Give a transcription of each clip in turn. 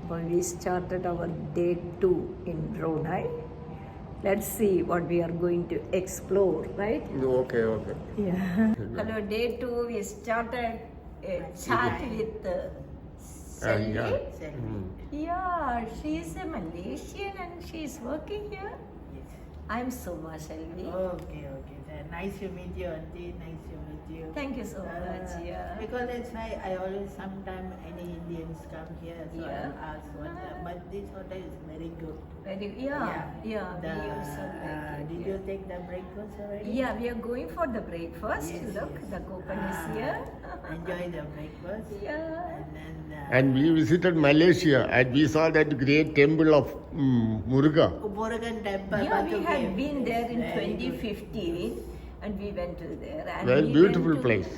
When we started our day 2 in Brunei, let's see what we are going to explore, right? Okay. Yeah. Hello, day 2 we started a chat with Selvi. Yeah, she's a Malaysian and she's working here. Yes. I'm Soma Selvi. Okay. Nice to meet you, auntie. Nice to meet you. Thank you so much. Yeah. Because that's why I always, sometimes any Indians come here, so Yeah. I'll ask what. But this hotel is very good. Very, yeah. The, We also like it, did yeah. you take the breakfast already? Yeah, we are going for the breakfast. Yes, Look, yes. the coupon is here. Enjoy the breakfast. Yeah. And then. And we visited Malaysia and we saw that great temple of Muruga. Murugan temple. Yeah, we Batu had Cave. been there in Very good. 2015 and we went to there. And Very we beautiful went to- place.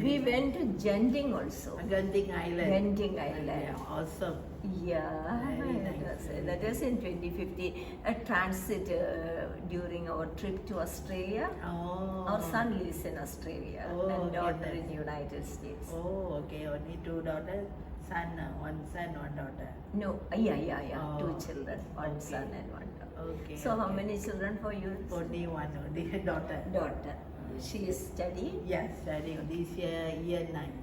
We went to Genting also. Genting Island. Genting Island. Yeah, awesome. Yeah, Very nice. that was in 2015. A transit during our trip to Australia. Oh. Our son lives in Australia Oh, and okay, daughter nice. in United States. Oh, okay. Only 2 daughters. One son, 1 daughter. No, yeah. Oh. 2 children, one Okay. son and 1 daughter. Okay. So how many children for you? Only one, only daughter. Daughter. She is studying? Yes, studying this year 9.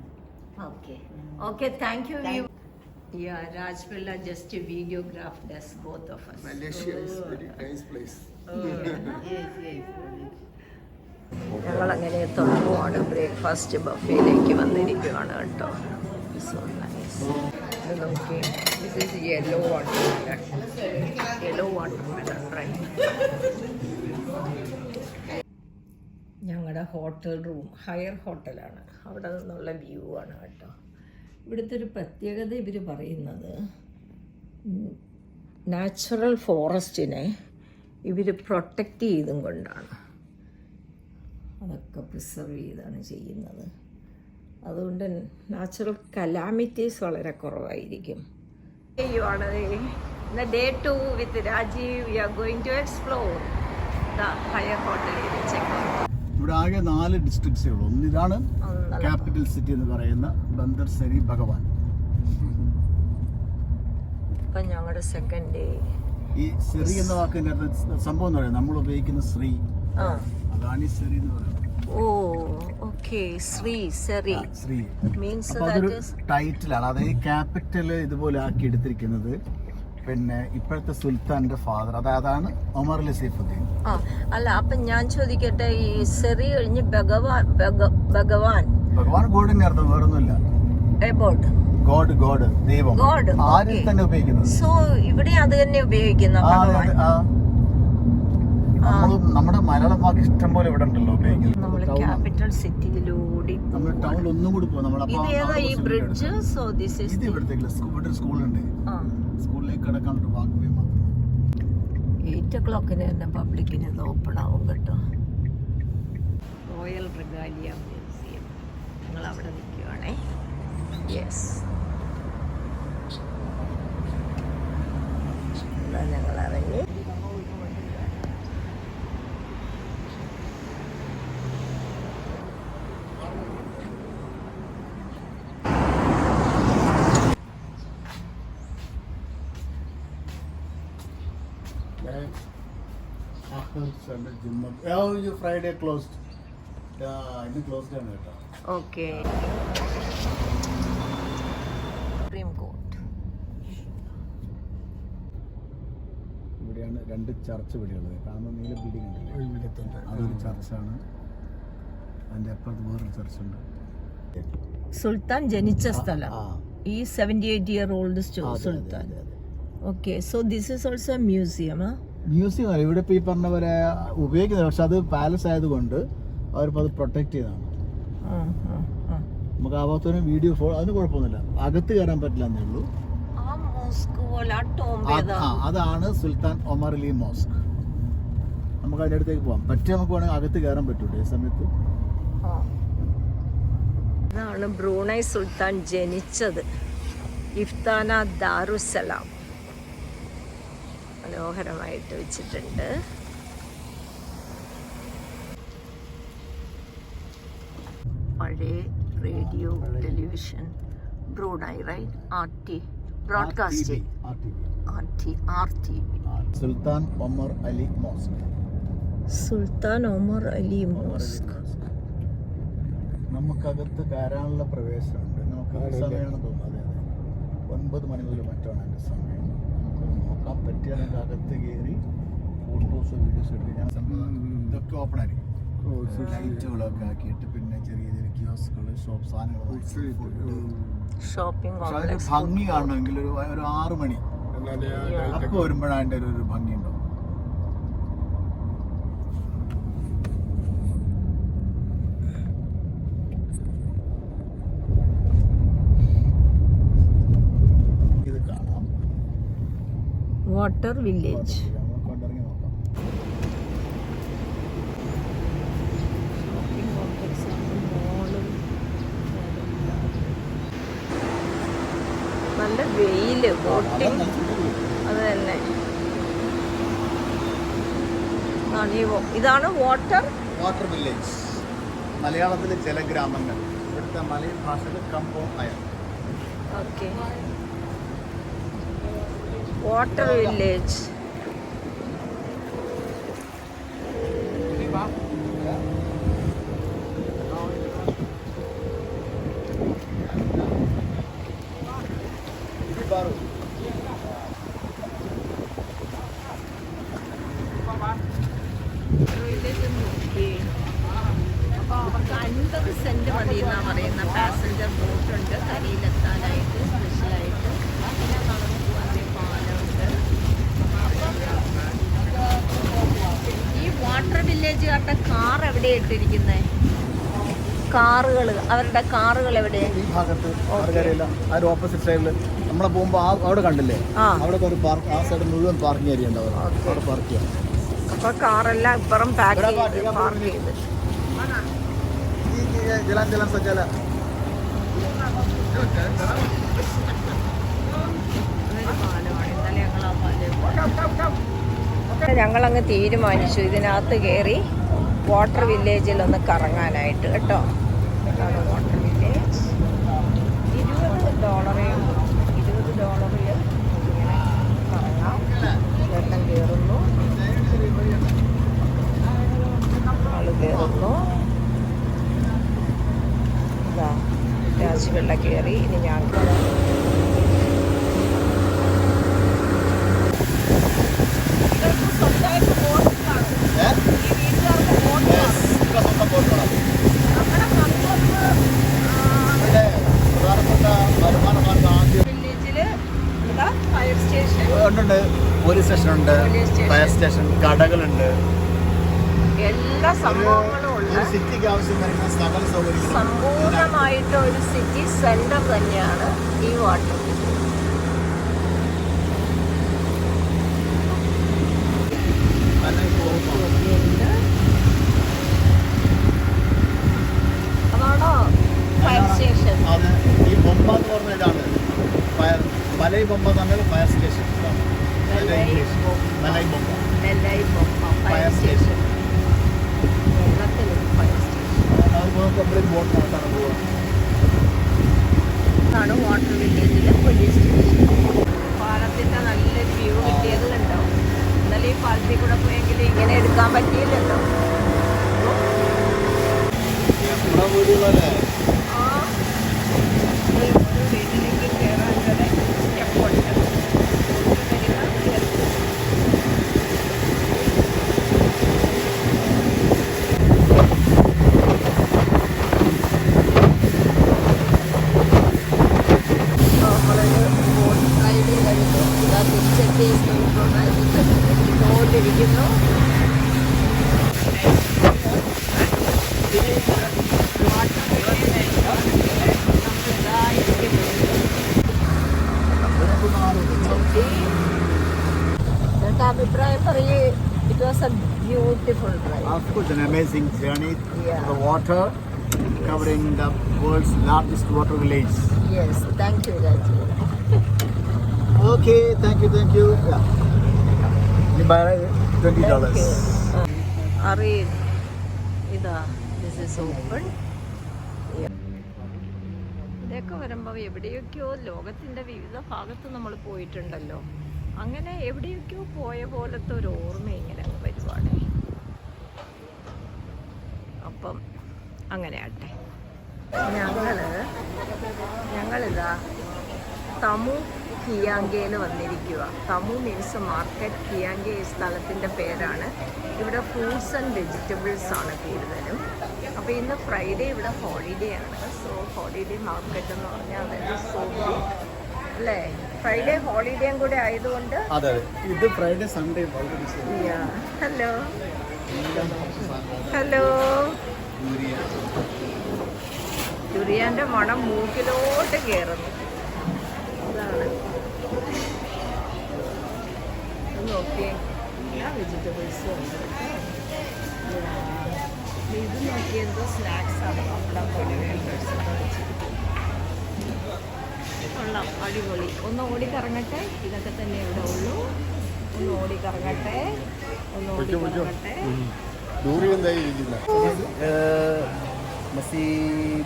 Okay. Mm. Okay, thank you. Thank- Yeah, Rajpilla just videographed us, both of us. Malaysia is very nice place. Oh, yes. ഞങ്ങളങ്ങനെ തുടങ്ങുവാണ് breakfast ബഫേയിലേക്ക് വന്നിരിക്കുകയാണ് കേട്ടോ. So nice. ഇത് നോക്കി, this is yellow watermelon right. ഞങ്ങളുടെ hotel room ഹയർ ഹോട്ടലാണ്. അവിടെ നിന്നുള്ള വ്യൂ ആണ് കേട്ടോ. ഇവിടുത്തെ ഒരു പ്രത്യേകത ഇവർ പറയുന്നത് നാച്ചുറൽ ഫോറസ്റ്റിനെ ഇവർ പ്രൊട്ടക്റ്റ് ചെയ്തും കൊണ്ടാണ്. അതൊക്കെ പ്രിസർവ് ചെയ്താണ് ചെയ്യുന്നത്. അതുകൊണ്ട് നാച്ചുറൽ കലാമിറ്റീസ് വളരെ കുറവായിരിക്കും. Day 2 with Rajeev we are going to explore the ഹയർ ഹോട്ടൽ ചെക്കൗട്ട്. ഇവിടെ ആകെ 4 ഡിസ്ട്രിക്ട്സേ ഉള്ളൂ. ഒന്ന് ഇതാണ് ക്യാപിറ്റൽ സിറ്റി എന്ന് പറയുന്ന ബന്ദർ സരി ഭഗവാൻ. ഇപ്പം ഞങ്ങളുടെ സെക്കൻഡ് ഡേ. ഈ സെറി എന്ന വാക്കിന്റെ സംഭവം എന്ന് പറയുന്നത് നമ്മൾ ഉപയോഗിക്കുന്ന ശ്രീ, ആ അതാണ് ഈ സെറി എന്ന് പറയുന്നത്. ഓ ഓക്കെ. സെറി ശ്രീ മീൻസ് അപ്പൊ അതൊരു ടൈറ്റിലാണ്. അതായത് ക്യാപിറ്റൽ ഇതുപോലെ ആക്കി എടുത്തിരിക്കുന്നത് പിന്നെ ഇപ്പോഴത്തെ സുൽത്താന്റെ ഫാദർ, അതാണ് ഒമർ അലി സൈഫുദ്ദീൻ. അല്ല, അപ്പൊ ഞാൻ ചോദിക്കട്ടെ, ഈ സെറി കഴിഞ്ഞ് ഭഗവാൻ ഗോഡിന്റെ അർത്ഥം വേറൊന്നുമില്ല. ഗോഡ് ദൈവം, ആരിൽ തന്നെ ഉപയോഗിക്കുന്നത്. സോ ഇവിടെ അത് തന്നെ ഉപയോഗിക്കുന്ന ഭഗവാൻ. നമ്മുടെ മലയാളം വാക്ക് ഇഷ്ടം പോലെ ഇവിടെ ഉണ്ടല്ലോ ഉപയോഗിക്കുന്നത്. നമ്മൾ ക്യാപിറ്റൽ സിറ്റിയിലൂടെ നമ്മൾ ടൗണിൽ ഒന്നും കൂടി പോകും. ഈ ബ്രിഡ്ജ്. സോ ദിസ് ഈസ് ഇത് ഇവിടുത്തെ സ്കൂളുണ്ട്. സ്കൂളിലേക്ക് കിടക്കാനൊരു വാക്ക് വേ മാത്രം. 8 o'clock തന്നെ പബ്ലിക്കിന് ഇത് ഓപ്പൺ ആവും കേട്ടോ. Royal Regalia museum. ഞങ്ങൾ അവിടെ നിൽക്കുവാണേ. യെസ്, ഞങ്ങൾ ഇറങ്ങി. Friday closed. ഇന്ന് ക്ലോസ്ഡ് ആണ് കേട്ടോ. ഓക്കെ. Supreme court. ഇവിടെയാണ് 2 ചർച്ച് ഇവിടെയുള്ളത്. കാണുന്ന നീല ബിൽഡിംഗ് ഉണ്ടല്ലേ, അതൊരു ചർച്ചാണ്. അതിൻ്റെ അപ്പുറത്ത് വേറൊരു ചർച്ചുണ്ട്. സുൽത്താൻ ജനിച്ച സ്ഥലം. ഈ 78-year-old Sultan. Okay. So this is also museum. Museum അല്ല, ഇവിടെ ഇപ്പോൾ ഈ പറഞ്ഞ പോലെ ഉപയോഗിക്കുന്നത്. പക്ഷെ അത് പാലസ് ആയതുകൊണ്ട് അവരിപ്പോൾ അത് പ്രൊട്ടക്ട് ചെയ്തതാണ്. നമുക്ക് ആ ഭാഗത്തൊരു വീഡിയോ അതിന് കുഴപ്പമൊന്നുമില്ല. അകത്ത് കയറാൻ പറ്റില്ല എന്നേ ഉള്ളൂ. അതാണ് സുൽത്താൻ ഒമർ അലി മോസ്ക്. നമുക്ക് അതിൻ്റെ അടുത്തേക്ക് പോകാം. പറ്റി നമുക്ക് വേണമെങ്കിൽ അകത്ത് കയറാൻ പറ്റൂട്ടോ ഈ സമയത്ത്. ഇതാണ് ബ്രൂണൈ സുൽത്താൻ ജനിച്ചത്. ഇഫ്താന ദാറുസലാം മനോഹരമായിട്ട് വെച്ചിട്ടുണ്ട്. പഴയ radio television Brunei, right? RT broadcast. RTV. Sultan Omar Ali mosque. Sultan Omar Ali mosque. നമുക്കകത്ത് കയറാനുള്ള പ്രവേശനമുണ്ട്. നമുക്ക് സമയമാണെന്ന് തോന്നുന്നത്. 9 മണി മുതൽ മറ്റാണ് എൻ്റെ സമയം. നമുക്കത് നോക്കാൻ പറ്റിയാൽ നമുക്ക് അകത്ത് കയറി ഫോട്ടോസ് വീഡിയോസ് എടുത്ത് ഞാൻ ഇതൊക്കെ ഓപ്പൺ ആയിരിക്കും. ലൈറ്റുകളൊക്കെ ആക്കിയിട്ട് പിന്നെ ചെറിയ ചെറിയ കിയോസ്കുകൾ ഷോപ്പ് സാധനങ്ങൾ ഷോപ്പിംഗ് അതിന് കോംപ്ലക്സ്. ഭംഗി കാണണമെങ്കിൽ ഒരു 6 മണി അപ്പോൾ വരുമ്പോഴാണ് അതിൻ്റെ ഒരു ഭംഗി ഉണ്ടാവും. ഇത് കാണാം. Water village. നമുക്ക് കൊണ്ടിറങ്ങി നോക്കാം. ഷോപ്പിംഗ് കോംപ്ലക്സ് ആണ്. മോളും നല്ല വെയില്. ബോട്ടിംഗ് അത് തന്നെ. ഇതാണ് വാട്ടർ വില്ലേജ്. മലയാളത്തിലെ ജലഗ്രാമങ്ങൾ. ഇവിടുത്തെ മലയ ഭാഷയിൽ കമ്പോ അയ. ഓക്കെ. Water village. അപ്പോൾ അവർക്ക് 50 സെൻറ്റ് മതി എന്നാണ് പറയുന്ന. പാസഞ്ചർ ബോട്ടുണ്ട് കരയിലെത്താനായിട്ട് സ്പെഷ്യലായിട്ട്. പിന്നെ നടന്നു പോകാൻ പാലമുണ്ട്. ഈ വാട്ടർ വില്ലേജുകാരുടെ കാർ എവിടെയാണ് ഇട്ടിരിക്കുന്നത്? കാറുകൾ, അവരുടെ കാറുകൾ എവിടെ? ഈ ഭാഗത്ത് ആ ഒരു ഓപ്പോസിറ്റ് സൈഡിൽ നമ്മളെ പോകുമ്പോൾ അവിടെ കണ്ടില്ലേ, അവിടെ ഒരു പാർക്ക്. ആ സൈഡ് മുഴുവൻ പാർക്കിംഗ് ഏരിയ ഉണ്ടാവും. അവിടെ പാർക്ക് ചെയ്യാം. അപ്പോൾ കാറെല്ലാം ഇപ്പുറം പാർക്ക് ചെയ്ത് ജലാൻ സജ്ജല. ഞങ്ങളങ്ങ് തീരുമാനിച്ചു ഇതിനകത്ത് കയറി വാട്ടർ വില്ലേജിൽ ഒന്ന് കറങ്ങാനായിട്ട് കേട്ടോ. ഇതാണ് വാട്ടർ വില്ലേജ്. $20 ഇങ്ങനെ കറങ്ങാം. വെള്ളം കയറുന്നു, ആള് കയറുന്നു. ഇതാ രാജുവെള്ള കയറി. ഇനി ഞാൻ സ്വന്തമായിട്ട് ബോട്ടിലാണ്. ഈ വീട്ടുകാർക്ക് ബോട്ടിലാണ്. നമ്മുടെ വില്ലേജില് എന്താ ഫയർ സ്റ്റേഷൻ ഉണ്ട്, പോലീസ് സ്റ്റേഷൻ ഉണ്ട്, ഫയർ സ്റ്റേഷൻ, കടകളുണ്ട്, എല്ലാ സംഭവങ്ങളും ഉള്ള സിറ്റിക്ക് ആവശ്യമായ സകല സൗകര്യങ്ങളും സമ്പൂർണമായിട്ട് ഒരു സിറ്റി സെന്റർ തന്നെയാണ് ഈ വാട്ടർ. അതാണോ ഫയർ സ്റ്റേഷൻ? അത് ഈ ബൊമ്പ എന്ന് പറഞ്ഞ ഇതാണ് ഫയർ. മലൈ ബൊമ്പ തമ്മിൽ ഫയർ സ്റ്റേഷൻ. മലൈ ബൊമ്പ ഫയർ സ്റ്റേഷൻ. വെള്ളത്തിലൊരു ഫയർ സ്റ്റേഷൻ. ബോട്ട് നടത്താണ് പോവുക. ഇതാണ് വാട്ടർ വില്ലേജിലെ പോലീസ് സ്റ്റേഷൻ. പാലത്തിൻ്റെ നല്ലൊരു വ്യൂ കിട്ടിയത് കണ്ടോ. ഇന്നലെ ഈ പാലത്തിൽ കൂടെ പോയെങ്കിൽ ഇങ്ങനെ എടുക്കാൻ പറ്റിയില്ലല്ലോ. ആ ഒരു വീട്ടിലേക്ക് കയറാൻ വരെ സ്റ്റെപ്പുണ്ട്. ിരിക്കുന്നു. അഭിപ്രായം പറയേ. It was a beautiful drive. Of course, an amazing journey through Yeah. the water, covering the world's largest water village. Yes, thank you, Raji. Okay, thank you. Yeah. You buy $20. Arif, ഇതാ, this is open. ഇവിടെയൊക്കെ വരുമ്പോൾ എവിടെയൊക്കെയോ ലോകത്തിൻ്റെ വിവിധ ഭാഗത്ത് നമ്മൾ പോയിട്ടുണ്ടല്ലോ, അങ്ങനെ എവിടെയൊക്കെയോ പോയ പോലത്തെ ഒരു ഓർമ്മ ഇങ്ങനെ അങ്ങ് വരുവാണ്. അപ്പം അങ്ങനെ ആട്ടെ, ഞങ്ങളിതാ തമു കിയാങ്കയിൽ വന്നിരിക്കുക. തമു മീൻസ് മാർക്കറ്റ്, കിയാങ്കെ ഈ സ്ഥലത്തിൻ്റെ പേരാണ്. ഇവിടെ ഫ്രൂട്ട്സ് ആൻഡ് വെജിറ്റബിൾസ് ആണ് കൂടുതലും. അപ്പോൾ ഇന്ന് ഫ്രൈഡേ ഇവിടെ ഹോളിഡേ ആണ്. സോ ഹോളിഡേ മാർക്കറ്റ് എന്ന് പറഞ്ഞാൽ അതായത് സോപ്പ് അല്ലേ, ഫ്രൈഡേ ഹോളിഡേയും കൂടെ ആയതുകൊണ്ട്. അതെ, ഇത് ഫ്രൈഡേ സൺഡേ. ഹലോ ഹലോ, ദുരിയാൻ്റെ മണം മൂക്കിലോട്ട് കയറുന്നു. അതാണ് നോക്കിയേ, എല്ലാ വെജിറ്റബിൾസും ഉണ്ട്. ഇത് നോക്കി എന്തോ സ്നാക്സാണ്, പപ്പടം കൊള്ളാം, അടിപൊളി. ഒന്ന് ഓടിക്കറങ്ങട്ടെ, ഇതൊക്കെ തന്നെ ഇവിടെ ഉള്ളൂ. ഒന്ന് ഓടിക്കറങ്ങട്ടെ, ഒന്ന് ഓടിക്കറങ്ങട്ടെ. Mesti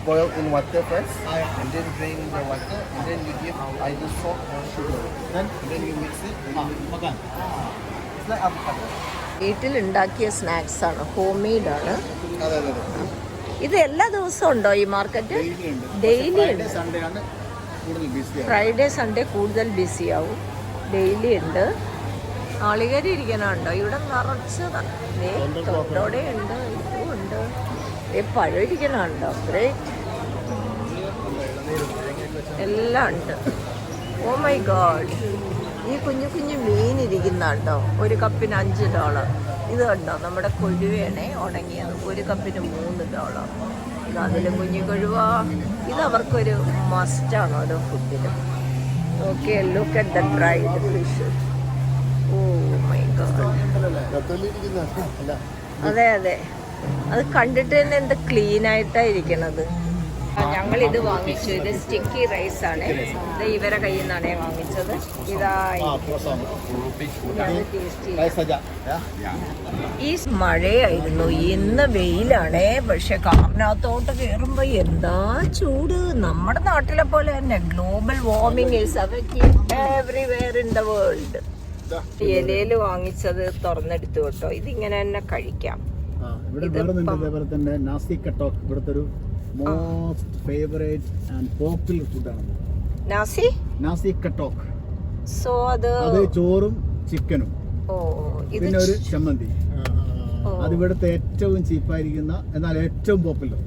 boil in water first, and then drain the water, and then you give either salt or sugar. Then you mix it and you makan. It's like avocado. വീട്ടിലുണ്ടാക്കിയ സ്നാക്സ് ആണ്, ഹോം മെയ്ഡ് ആണ്. അതെ. ഇത് എല്ലാ ദിവസവും ഉണ്ടോ ഈ market? Daily ഉണ്ട്. സൺഡേ ആണ് കൂടുതൽ ബിസി. ഫ്രൈഡേ സൺഡേ കൂടുതൽ ബിസി ആവും. ഡെയിലി ഉണ്ട്. നാളികേരം ഇരിക്കണുണ്ടോ ഇവിടെ നിറച്ചതാണ്. തൊണ്ടോടെ ഉണ്ട്, ഇതും ഉണ്ട്. പഴം ഇരിക്കണുണ്ടോ? ഗ്രേറ്റ്, എല്ലാം ഉണ്ട്. ഓ മൈ ഗോഡ്, ഈ കുഞ്ഞു കുഞ്ഞു മീൻ ഇരിക്കുന്നുണ്ടോ? ഒരു കപ്പിന് $5. ഇത് കണ്ടോ, നമ്മുടെ കൊഴുവേണേ ഉണങ്ങിയത്, ഒരു കപ്പിന് $3. ഇത് അതിൽ കുഞ്ഞു കൊഴുവ. ഇത് അവർക്കൊരു മസ്റ്റാണ് ഓരോ ഫുഡിലും. Okay, look at the dried fish. Oh my god, അതെ അതെ, അത് കണ്ടിട്ട് തന്നെ എന്ത് ക്ലീൻ ആയിട്ടാണ് ഇരിക്കണത്. ഞങ്ങളിത് വാങ്ങിച്ചു. ഇത് സ്റ്റിക്കി റൈസ് ആണ്. ഇത് ഇവരെ കയ്യിൽ നിന്നാണ് വാങ്ങിച്ചത്. ഈ മഴയായിരുന്നു, ഇന്ന് വെയിലാണേ. പക്ഷെ കാറിനകത്തോട്ട് കയറുമ്പോ എന്താ ചൂട്. നമ്മുടെ നാട്ടിലെ പോലെ തന്നെ global warming is affecting everywhere in the world. ഇലയില് വാങ്ങിച്ചത് തുറന്നെടുത്തു കേട്ടോ. ഇതിങ്ങനെ തന്നെ കഴിക്കാം. ഇവിടെ ഇതേപോലെ തന്നെ നാസി കട്ടോക്ക് ഇവിടുത്തെ ഒരു മോസ്റ്റ് ഫേവറേറ്റ് ആൻഡ് പോപ്പുലർ ഫുഡാണ് നാസി കട്ടോക്ക്. സോ അത് ചോറും ചിക്കനും പിന്നെ ഒരു ചമ്മന്തി. അത് ഇവിടുത്തെ ഏറ്റവും ചീപ്പായിരിക്കുന്ന എന്നാൽ ഏറ്റവും പോപ്പുലർ.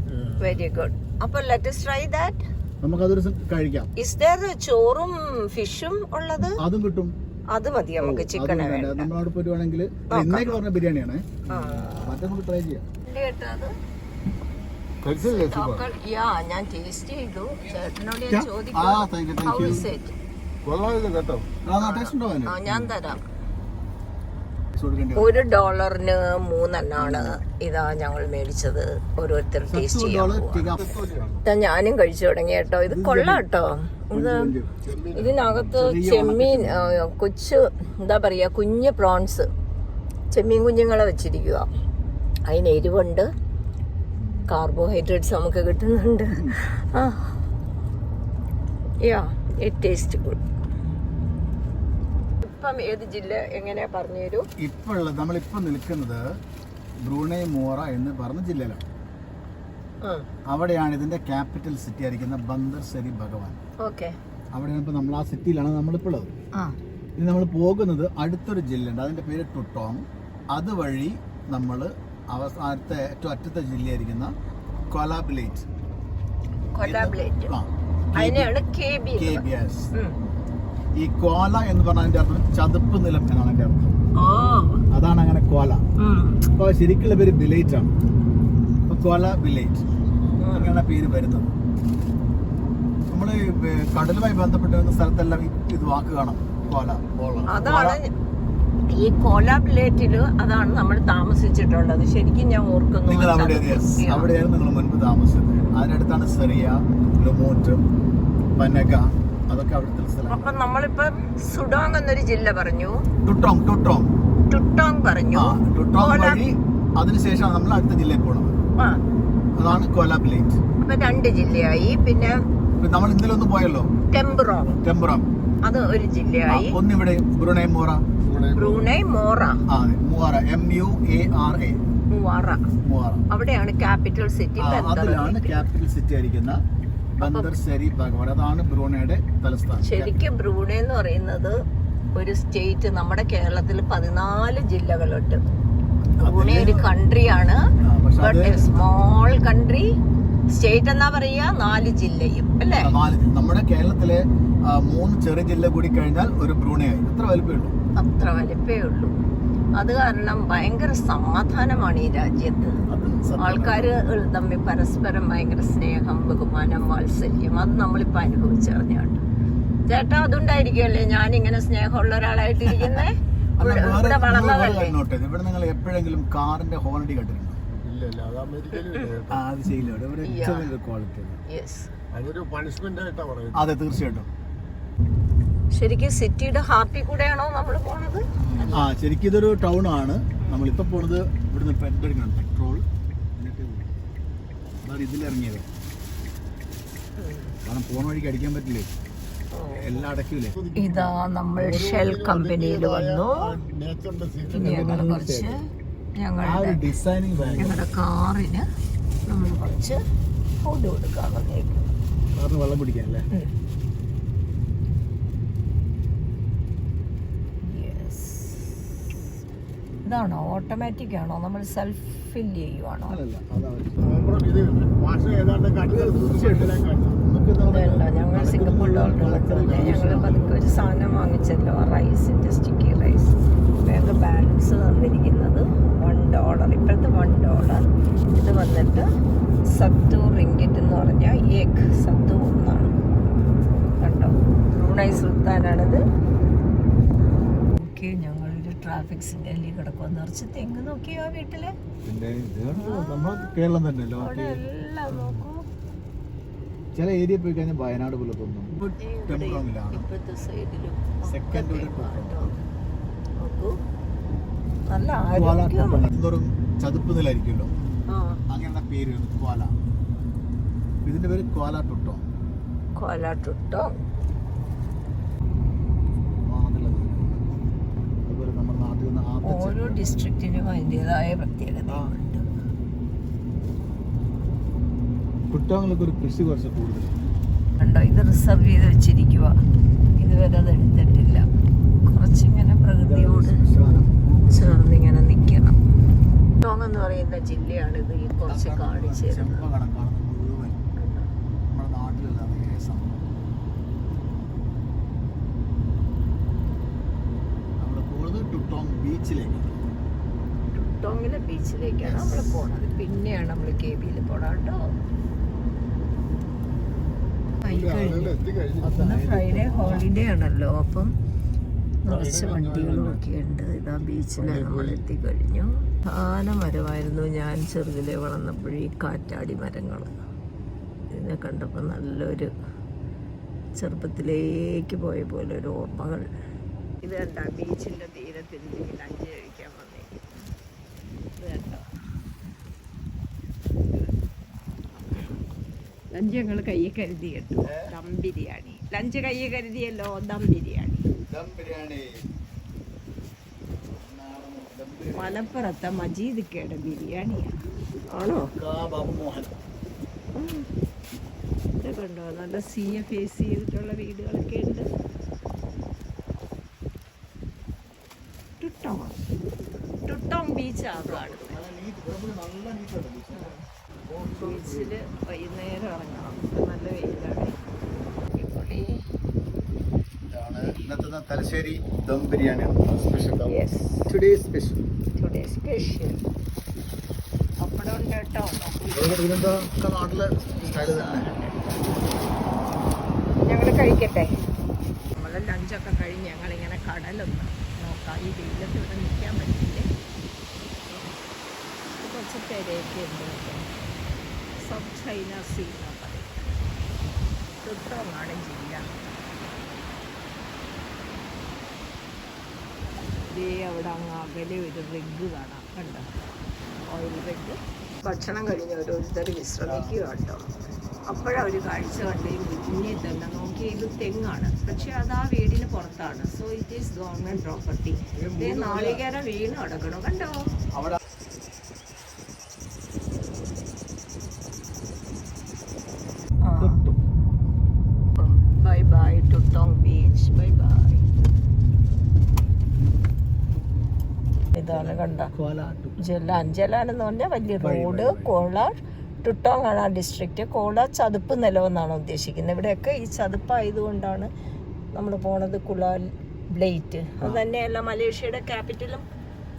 Very good. അപ്പോൾ ലെറ്റ് us try that. നമുക്കതൊരു കഴിക്കാം. Is there ചോറും ഫിഷും ഉള്ളത്? അതും കിട്ടും. അത് മതി നമുക്ക്. ചിക്കൻ നമ്മളവിടെ പോരുവാണെങ്കിൽ ഇന്നേക്ക് പറഞ്ഞ ബിരിയാണിയാണ്. മറ്റേ നമുക്ക് ട്രൈ ചെയ്യാം. ഞാൻ ടേസ്റ്റ് ചെയ്തു. ചേട്ടനോട് ഞാൻ തരാം. $1 3 ഇതാ ഞങ്ങൾ മേടിച്ചത്. ഓരോരുത്തർ ടേസ്റ്റ് ചെയ്യാൻ. ഞാനും കഴിച്ചു തുടങ്ങി കേട്ടോ. ഇത് കൊള്ളാം കേട്ടോ. ഇതിനകത്ത് ചെമ്മീൻ, കൊച്ചു എന്താ പറയാ, കുഞ്ഞ് പ്രോൺസ്, ചെമ്മീൻ കുഞ്ഞുങ്ങളെ വെച്ചിരിക്കുക. അതിന് എരിവുണ്ട്, കാർബോഹൈഡ്രേറ്റ്സ് നമുക്ക് കിട്ടുന്നുണ്ട്. It taste good. ഇപ്പം ഏത് ജില്ല എങ്ങനെയാ പറഞ്ഞു തരൂ? ഇപ്പോൾ നമ്മളിപ്പോൾ നിൽക്കുന്നത് ബ്രൂണൈ മോറ എന്ന് പറഞ്ഞ ജില്ലയിലാണ്. അവിടെയാണ് ഇതിന്റെ ക്യാപിറ്റൽ സിറ്റി ആയിരിക്കുന്ന ബന്ദർ ശരി ഭഗവാൻ. അവിടെയാണ് ഇപ്പോൾ നമ്മൾ ആ സിറ്റിയിലാണ് നമ്മളിപ്പോൾ ഉള്ളത്. ഇനി നമ്മൾ പോകുന്നത് അടുത്തൊരു ജില്ലയുണ്ട്, അതിന്റെ പേര് ടുട്ടോങ്. അതുവഴി നമ്മൾ അവസാനത്തെ ഏറ്റവും അറ്റത്തെ ജില്ലയായിരിക്കുന്ന കൊലാബിലേറ്റ്. ഈ കോല എന്ന് പറഞ്ഞതിന്റെ അർത്ഥം ചതുപ്പ് നിലം എന്നാണ് എന്റെ അർത്ഥം. അതാണ് അങ്ങനെ കോല. അപ്പൊ ശരിക്കുള്ള പേര് ബിലേറ്റ് ആണ്. അപ്പൊ കോല ബിലേറ്റ് അങ്ങനെയാണ് പേര് വരുന്നത്. നമ്മള് കടലുമായി ബന്ധപ്പെട്ട് വരുന്ന സ്ഥലത്തെല്ലാം ഇത് വാക്ക് കാണാം, കോല. അതാണ് ഈ കോലാബിലേറ്റില്, അതാണ് നമ്മൾ താമസിച്ചിട്ടുള്ളത്. ശരിക്കും ഞാൻ ഓർക്കുന്നു, നിങ്ങൾ അവിടെയായിരുന്നു നിങ്ങൾ മുൻപ് താമസിച്ചത്. അതിനടുത്താണ് സെറിയ, ലൊമോറ്റും, പനഗ, അതൊക്കെ അവിടുത്തെ സ്ഥലം. അപ്പൊ നമ്മളിപ്പോ സുഡോങ് എന്നൊരു ജില്ല പറഞ്ഞു, ടുട്ടോങ് പറഞ്ഞു. വഴി അതിനുശേഷം നമ്മൾ അടുത്ത ജില്ലയിൽ പോണത്. അതാണ് കോലാബിലേറ്റ്. അപ്പൊ 2 ജില്ലയായി. പിന്നെ നമ്മൾ ഇന്നലെ ഒന്ന് പോയല്ലോ ടെമ്പറോങ്, അത് ഒരു ജില്ലയായി. ഒന്നിവിടെ Brunei Vora, Brunei Vora, മൂവാറ, MUARA, മൂവാറ. മൂവാറ. അവിടെയാണ് ക്യാപിറ്റൽ സിറ്റി. അതിലാണ് ക്യാപിറ്റൽ സിറ്റി ആയിരിക്കുന്ന ബന്ദർ ശരി ഭഗവാൻ. അതാണ് ബ്രൂണൈയുടെ തലസ്ഥാനം. ശരിക്കും ബ്രൂണൈ എന്ന് പറയുന്നത് ഒരു സ്റ്റേറ്റ്. നമ്മുടെ കേരളത്തിൽ 14 ജില്ലകളുണ്ട്. ബ്രൂണൈ ഒരു കൺട്രിയാണ്, സ്മോൾ കൺട്രി. സ്റ്റേറ്റ് എന്നാ പറയാ, 4 ജില്ലയും അല്ലേ? നമ്മുടെ കേരളത്തിലെ 3 ചെറിയ ജില്ല കൂടി കഴിഞ്ഞാൽ ഒരു ബ്രൂണൈ ആയി. അത്ര വലിപ്പേ ഉള്ളൂ. അത് കാരണം ഭയങ്കര സമാധാനമാണ് ഈ രാജ്യത്ത്. ആൾക്കാർ തമ്മിൽ പരസ്പരം ഭയങ്കര സ്നേഹം, ബഹുമാനം, വാത്സല്യം. അത് നമ്മളിപ്പോ അനുഭവിച്ചറിഞ്ഞാണ്ട്. ചേട്ടാ അതുകൊണ്ടായിരിക്കുമല്ലേ ഞാനിങ്ങനെ സ്നേഹമുള്ള ഒരാളായിട്ടിരിക്കുന്നേ. ഇവിടെ വളർന്നതല്ലേ. ഇവിടെ നിങ്ങൾ എപ്പോഴെങ്കിലും കാറിന്റെ ഹോണടി കേട്ടിട്ടുണ്ടോ? അതെ, തീർച്ചയായിട്ടും. ശരിക്കും സിറ്റിയുടെ ഹാർട്ടിൽ കൂടെയാണോ നമ്മൾ പോണത്? ശരിക്കും ഇതൊരു ടൗൺ ആണ്. നമ്മളിപ്പോ പോണത് ഇവിടുന്ന് പെട്രോൾ ഇതിലിറങ്ങിയത്. കാരണം പോണ വഴിക്ക് അടിക്കാൻ പറ്റില്ലേ, എല്ലാം അടയ്ക്കൂലേ. ഇതാ നമ്മൾ ഷെൽ കമ്പനിയിൽ വന്നു. ഞങ്ങൾ കുറച്ച് ഞങ്ങളുടെ കാറിന് നമ്മൾ കുറച്ച് ഫുഡ് കൊടുക്കാൻ വന്നേക്കും. കാറിന് വെള്ളം പിടിക്കാൻ അല്ലേ? ഇതാണോ ഓട്ടോമാറ്റിക് ആണോ? നമ്മൾ സെൽഫ് ഫില്ല് ചെയ്യുവാണോ? ഞങ്ങൾ സിംഗപ്പൂർ ഡോളറിന് ഞങ്ങൾ പതുക്കെ ഒരു സാധനം വാങ്ങിച്ചല്ലോ, റൈസിൻ്റെ സ്റ്റിക്കി റൈസ്. വേറെ ബാലൻസ് തന്നിരിക്കുന്നത് $1. ഇപ്പോഴത്തെ $1. ഇത് വന്നിട്ട് സത്തു റിങ്കിറ്റ് എന്ന് പറഞ്ഞാൽ ഏക് സത്തു എന്നാണ്. കണ്ടോ, ബ്രൂണൈ സുൽത്താനാണിത്. ഓക്കെ, ഞങ്ങളൊരു ട്രാഫിക് സിഗ്നലിൽ കിടക്കുക. നിറച്ച് തെങ്ങ് നോക്കിയോ വീട്ടില്? കേരളം തന്നെയല്ലോ. എല്ലാം നോക്കൂ. ചില ഏരിയ പോയി കഴിഞ്ഞാൽ വയനാട് പോലെ തോന്നും. ഇപ്പോഴത്തെ സൈഡിലും നോക്കൂ, നല്ല ആരോഗ്യം. ചതുപ്പ് നിലായിരിക്കുമല്ലോ, അങ്ങനെ പേര് ക്വാല. ഇതിന്റെ പേര് ക്വാല ടുട്ടോ. ഓരോ ഡിസ്ട്രിക്റ്റിനും അതിൻ്റെതായ പ്രത്യേകതയുണ്ട്. കുട്ടോങ്ങിലൊക്കെ ഒരു കൃഷി കുറച്ച് കൂടുതൽ കണ്ടോ, ഇത് റിസർവ് ചെയ്ത് വെച്ചിരിക്കുക. ഇതുവരെ അത് എടുത്തിട്ടില്ല. കുറച്ചിങ്ങനെ പ്രകൃതിയോട് ചേർന്നിങ്ങനെ നിൽക്കണം. കുട്ടോങ് എന്ന് പറയുന്ന ജില്ലയാണിത്. ഈ കുറച്ച് കാണിച്ചു തരുന്നത്. ടുട്ടോങ്ങിലെ ബീച്ചിലേക്കാണ് നമ്മൾ പോണത്. പിന്നെയാണ് നമ്മൾ KBയിൽ പോണത് കേട്ടോ. ഫ്രൈഡേ ഹോളിഡേ ആണല്ലോ, അപ്പം നിറച്ച് വണ്ടികളും ഒക്കെ ഉണ്ട്. ഇതാ ബീച്ചിൽ നമ്മൾ എത്തിക്കഴിഞ്ഞു. ആനമരമായിരുന്നു ഞാൻ ചെറുതിലെ വളർന്നപ്പോഴേ, കാറ്റാടി മരങ്ങൾ. ഇതിനെ കണ്ടപ്പോൾ നല്ലൊരു ചെറുപ്പത്തിലേക്ക് പോയ പോലെ ഒരു ഓർമ്മകൾ. ഇത് കണ്ട ബീച്ചിൻ്റെ തീരത്തിരിഞ്ഞ് ലഞ്ച് കഴിക്കാൻ വന്നേക്കും. ഇത് കണ്ടോ, ലഞ്ച് ഞങ്ങൾ കയ്യിൽ കരുതി കേട്ടോ. ദം ബിരിയാണി ലഞ്ച് കയ്യിൽ കരുതിയല്ലോ. ദം ബിരിയാണി മലപ്പുറത്തെ മജീദിക്കയുടെ ബിരിയാണിയാണ്. ആണോ? ഇതൊക്കെ ഉണ്ടോ, നല്ല CA ഫേസ് ചെയ്തിട്ടുള്ള വീടുകളൊക്കെ ഉണ്ട്. ടുട്ടോങ് ബീച്ചാണ് കാണുന്നത്. ബീച്ചിൽ വൈകുന്നേരം ഇറങ്ങണം, നല്ല വെയിലാണ്. ഇന്നത്തെ തലശ്ശേരി ദം ബിരിയാണിയാണ് സ്പെഷ്യൽ. Today special. പപ്പടം ഉണ്ട് കേട്ടോ. ഇതെന്താ നാട്ടിലെ സ്റ്റൈല് തന്നെ. ഞങ്ങൾ കഴിക്കട്ടെ. നമ്മൾ ലഞ്ചൊക്കെ കഴിഞ്ഞ് ഞങ്ങളിങ്ങനെ കടലൊന്ന് നോക്കാം. ഈ വെയിലത്ത് ഇവിടെ നിൽക്കാൻ പറ്റില്ലേ. കുറച്ച് തിരയൊക്കെ ഉണ്ട്. സബ് ചൈന സീ എന്നാണ് പറയുന്നത്. ടുട്ടോങ്ങാണ് ജില്ല. ഇതേ അവിടെ അങ്ങ് അകലെ ഒരു റിഗ് കാണാം. കണ്ടോ, ഓയിൽ റിഗ്. ഭക്ഷണം കഴിഞ്ഞ് ഓരോരുത്തർ വിശ്രമിക്കുക കേട്ടോ. അപ്പോഴാ ഒരു കാഴ്ച കണ്ട് മുന്നേ തന്നെ നോക്കി ഇത് തെങ്ങാണ്, പക്ഷെ അത് ആ വീടിന് പുറത്താണ്. So it is government property. ഇതേ നാളികേരം വീണ് കിടക്കണം, കണ്ടോ? അവിടെ bye bye Tutong beach, bye bye. ഇതാണ് കണ്ട ജലാൻ എന്ന് പറഞ്ഞാൽ വലിയ റോഡ്. കോളാർ ടുട്ടോങ് ആണ് ആ ഡിസ്ട്രിക്റ്റ്. കോളാർ ചതുപ്പ് നിലമെന്നാണ് ഉദ്ദേശിക്കുന്നത്. ഇവിടെയൊക്കെ ഈ ചതുപ്പായതുകൊണ്ടാണ് നമ്മൾ പോണത്. കുലാൽ ബ്ലേറ്റ് അത് തന്നെയല്ല മലേഷ്യയുടെ ക്യാപിറ്റലും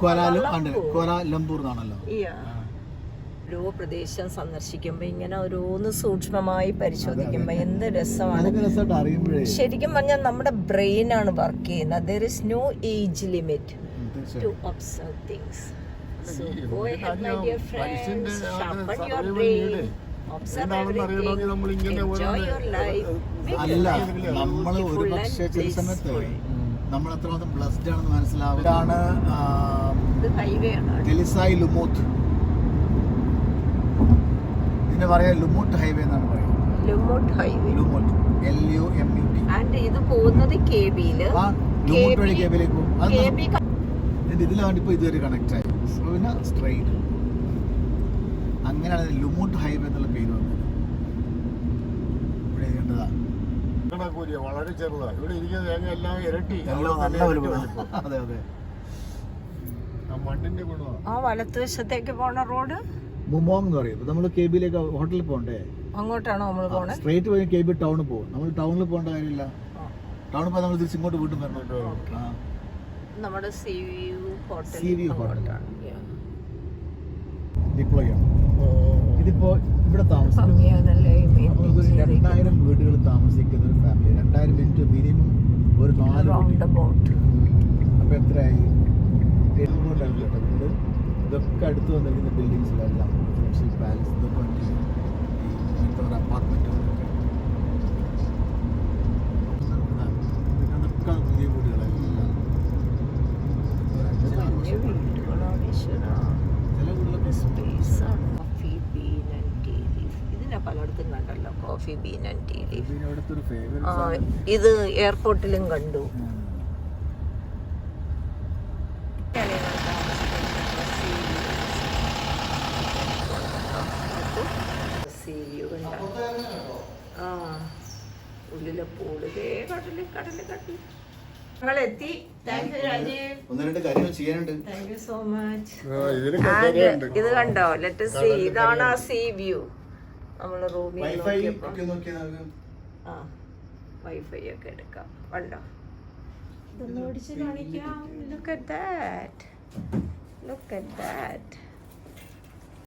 കോലാലംപൂർ എന്നാണല്ലോ. ഓരോ പ്രദേശം സന്ദർശിക്കുമ്പോൾ ഇങ്ങനെ ഓരോന്ന് സൂക്ഷ്മമായി പരിശോധിക്കുമ്പോൾ എന്ത് രസമാണ്. ശരിക്കും പറഞ്ഞാൽ നമ്മുടെ ബ്രെയിനാണ് വർക്ക് ചെയ്യുന്നത്. There is no age limit to observe things. So go ahead, my dear friends, sharpen your brain, observe everything, enjoy your life, make your അല്ല, life നമ്മൾ ഒരു beautiful പക്ഷേ and ചില സമയത്ത് blissful. നമ്മൾ എത്രമാത്രം ബ്ലസ്ഡ് ആണെന്ന് മനസ്സിലാവും. ഇതാണ് ഇത് ഹൈവേ ആണ്. ഡെലിസായി ലുമൂത്ത്. ഇതിനെ പറയാ ലുമൂട്ട് ഹൈവേ എന്നാണ് പറയുന്നത്. ലുമൂട്ട് ഹൈവേ. ലുമൂട്ട് LUMUT. ആൻഡ് ഇത് പോകുന്നത് കെബിയില്. ലുമൂട്ട് വഴി കേബിലേക്ക് പോകും. കെബി ഇതിലാണ് ഇപ്പോൾ ഇതുവരെ കണക്ട് ആയി. പിന്നെ സ്ട്രെയിറ്റ് അങ്ങനെയാണ് ലുമൂട്ട് ഹൈവേ എന്നുള്ള പേര് വന്നത്. ഇവിടെ എഴുതേണ്ടതാ. വളരെ ചെറുതാണ്. ഇവിടെ ഇരിക്കുന്ന തേങ്ങ എല്ലാം ഇരട്ടി. നല്ല വലുപ്പം. അതെ അതെ. മണ്ണിന്റെ ഗുണമാണ്. ആ വലത്തുവശത്തേക്ക് പോണ റോഡ് മുമോങ് എന്ന് പറയും. നമ്മൾ കെബിയിലേക്ക് ഹോട്ടലിൽ പോകണ്ടേ, അങ്ങോട്ടാണോ നമ്മൾ പോണേ? സ്ട്രെയിറ്റ് പോയി കെബി ടൗണിൽ പോകും. നമ്മൾ ടൗണിൽ പോകേണ്ട കാര്യമില്ല. ടൗണിൽ പോയി നമ്മൾ തിരിച്ച് ഇങ്ങോട്ട് വീണ്ടും വരണം. നമ്മുടെ സീ വ്യൂ ഹോട്ടൽ ഡിപ്ലോയ് ആണ്. ഇതിപ്പോ ഇവിടെ താമസിക്കും 2000 വീടുകൾ താമസിക്കുന്ന ഒരു ഫാമിലി. 2000 മിനിറ്റ് മിനിമം ഒരു 4 അപ്പൊ എത്രയായി? വീട് ഇതൊക്കെ അടുത്ത് വന്നിരിക്കുന്ന ബിൽഡിങ്സിലെല്ലാം പാലസ് ഇതൊക്കെ ഇങ്ങനത്തെ ഒരു അപ്പാർട്ട്മെന്റുകളൊക്കെ പുതിയ വീടുകളെല്ലാം ചില വീടുകളൊക്കെ ഇതിനെ പലയിടത്തും കണ്ടല്ലോ, coffee bean and tea leaf. അടുത്തൊരു ഫേവറേറ്റ്. ഇത് എയർപോർട്ടിലും കണ്ടു. ഉള്ളിലെ പൂള് കടല് ഞങ്ങളെത്തി. Thank you Rajeev. 1-2 കാര്യങ്ങൾ ചെയ്യാനുണ്ട്. Thank you so much. ഇത് കണ്ടോ, ലെറ്റ് സീ. ഇതാണ് ആ സീ വ്യൂ. നമ്മൾ റൂമിൽ വൈഫൈ ഒക്കെ എടുക്കാം. കണ്ടോ, ഇതൊന്ന് ഓടിച്ച് കാണിക്കാം. Look at that.